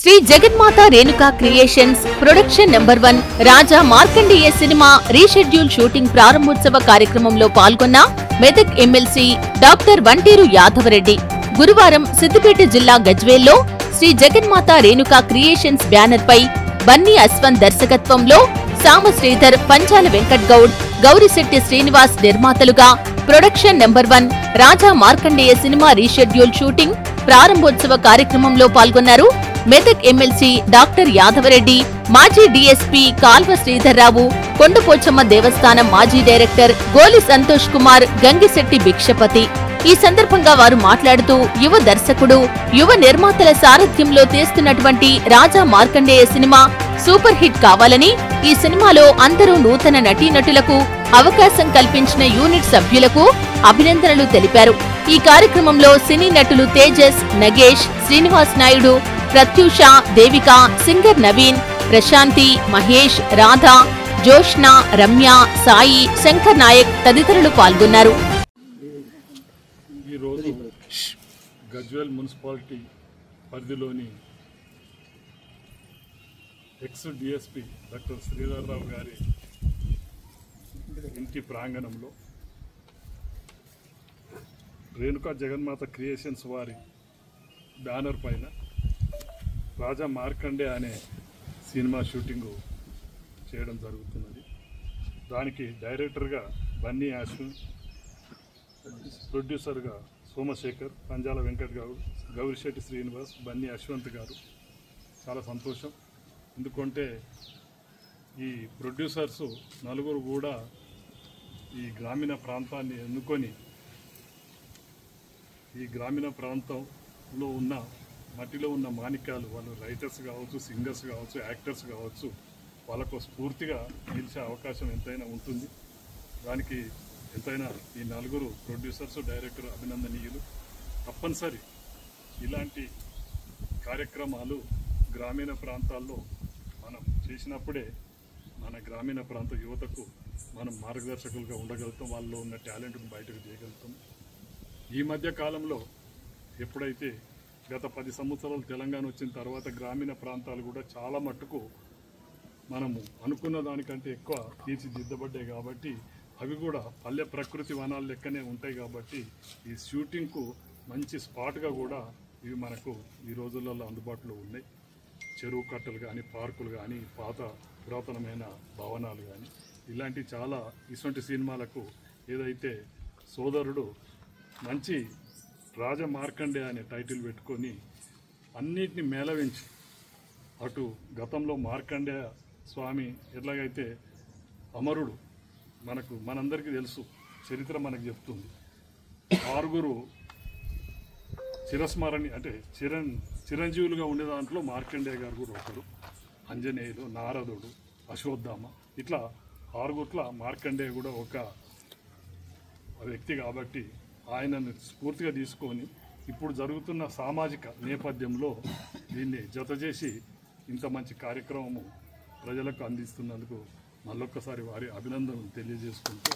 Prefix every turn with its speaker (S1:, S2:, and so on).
S1: శ్రీ జగన్మాత Renuka creations production number 1 రాజా Markandeya cinema reschedule shooting ప్రారంభోత్సవ కార్యక్రమంలో పాల్గొన్న మెదక్ ఎమ్మెల్సీ డాక్టర్ వంటేరు యాదవరెడ్డి గురువారం సిద్దిపేట జిల్లా గజ్వేల్లో శ్రీ జగన్మాత రేణుకా క్రియేషన్స్ బ్యానర్ పై బన్నీ అశ్వంత్ దర్శకత్వంలో సామ శ్రీధర్, పంచాల వెంకట్ గౌడ్, గౌరిశెట్టి శ్రీనివాస్ నిర్మాతలుగా ప్రొడక్షన్ నెంబర్ 1 రాజా మార్కండేయ సినిమా రీషెడ్యూల్ షూటింగ్ ప్రారంభోత్సవ కార్యక్రమంలో పాల్గొన్నారు మెదక్ ఎమ్మెల్సీ డాక్టర్ యాదవరెడ్డి, మాజీ డీఎస్పీ కాల్వ శ్రీధర్రావు, కొండపోచమ్మ దేవస్థానం మాజీ డైరెక్టర్ గోలి సంతోష్ కుమార్, గంగిశెట్టి భిక్షపతి. ఈ సందర్భంగా వారు మాట్లాడుతూ యువ దర్శకుడు, యువ నిర్మాతల సారథ్యంలో తీస్తున్నటువంటి రాజా మార్కండేయ సినిమా సూపర్ హిట్ కావాలని, ఈ సినిమాలో అందరూ నూతన నటీనటులకు అవకాశం కల్పించిన యూనిట్ సభ్యులకు అభినందనలు తెలిపారు. ఈ కార్యక్రమంలో సినీ నటులు తేజస్, నగేష్, శ్రీనివాస్ నాయుడు, ప్రత్యూష, దేవిక, సింగర్ నవీన్, ప్రశాంతి, మహేష్, రాధా, జోష్న, రమ్య, సాయి, శంకర్ నాయక్ తదితరులు పాల్గొన్నారు.
S2: ఈరోజు గజ్వేల్ మున్సిపాలిటీ పరిధిలోని ఎక్స్ డిఎస్పీ డాక్టర్ శ్రీధర్రావు గారి ఇంటి ప్రాంగణంలో రేణుకా జగన్మాత క్రియేషన్స్ వారి బ్యానర్ పైన రాజా మార్కండే అనే సినిమా షూటింగు చేయడం జరుగుతున్నది. దానికి డైరెక్టర్గా బన్నీ అశ్విన్, ప్రొడ్యూసర్గా సోమశేఖర్, పంజాల వెంకట్ గౌడ్, గౌరిశెట్టి శ్రీనివాస్, బన్నీ అశ్వంత్ గారు. చాలా సంతోషం. ఎందుకంటే ఈ ప్రొడ్యూసర్స్ నలుగురు కూడా ఈ గ్రామీణ ప్రాంతాన్ని ఎన్నుకొని ఈ గ్రామీణ ప్రాంతంలో ఉన్న మట్టిలో ఉన్న మాణిక్యాలు, వాళ్ళు రైటర్స్ కావచ్చు, సింగర్స్ కావచ్చు, యాక్టర్స్ కావచ్చు, వాళ్ళకు స్ఫూర్తిగా నిలిచే అవకాశం ఎంతైనా ఉంటుంది. దానికి ఎంతైనా ఈ నలుగురు ప్రొడ్యూసర్స్, డైరెక్టర్ అభినందనీయులు. తప్పనిసరి ఇలాంటి కార్యక్రమాలు గ్రామీణ ప్రాంతాల్లో మనం చేసినప్పుడే మన గ్రామీణ ప్రాంత యువతకు మనం మార్గదర్శకులుగా ఉండగలుగుతాం, వాళ్ళలో ఉన్న టాలెంట్ను బయటకు చేయగలుగుతాం. ఈ మధ్య కాలంలో ఎప్పుడైతే గత 10 సంవత్సరాలు తెలంగాణ వచ్చిన తర్వాత గ్రామీణ ప్రాంతాలు కూడా చాలా మట్టుకు మనము అనుకున్న దానికంటే ఎక్కువ తీర్చిదిద్దబడ్డాయి. కాబట్టి అవి కూడా పల్లె ప్రకృతి వనాల లెక్కనే ఉంటాయి. కాబట్టి ఈ షూటింగ్కు మంచి స్పాట్గా కూడా ఇవి మనకు ఈ రోజులలో అందుబాటులో ఉన్నాయి. చెరువు కట్టలు కానీ, పార్కులు కానీ, పాత పురాతనమైన భవనాలు కానీ, ఇలాంటి చాలా ఇటువంటి సినిమాలకు ఏదైతే సోదరుడు మంచి రాజా మార్కండే అనే టైటిల్ పెట్టుకొని అన్నిటిని మేళవించి, అటు గతంలో మార్కండే స్వామి ఎట్లాగైతే అమరుడు మనందరికీ తెలుసు, చరిత్ర మనకు చెప్తుంది. 6 చిరస్మరణి అంటే చిరంజీవులుగా ఉండే దాంట్లో మార్కండే గారు కూడా ఒకరు. అంజనేయులు, నారదుడు, అశ్వత్థామ, ఇట్లా 6 మార్కండే కూడా ఒక వ్యక్తి. కాబట్టి ఆయనను స్ఫూర్తిగా తీసుకొని ఇప్పుడు జరుగుతున్న సామాజిక నేపథ్యంలో దీన్ని జత చేసి ఇంత మంచి కార్యక్రమము ప్రజలకు అందిస్తున్నందుకు మళ్ళొక్కసారి వారి అభినందనలు తెలియజేసుకుంటూ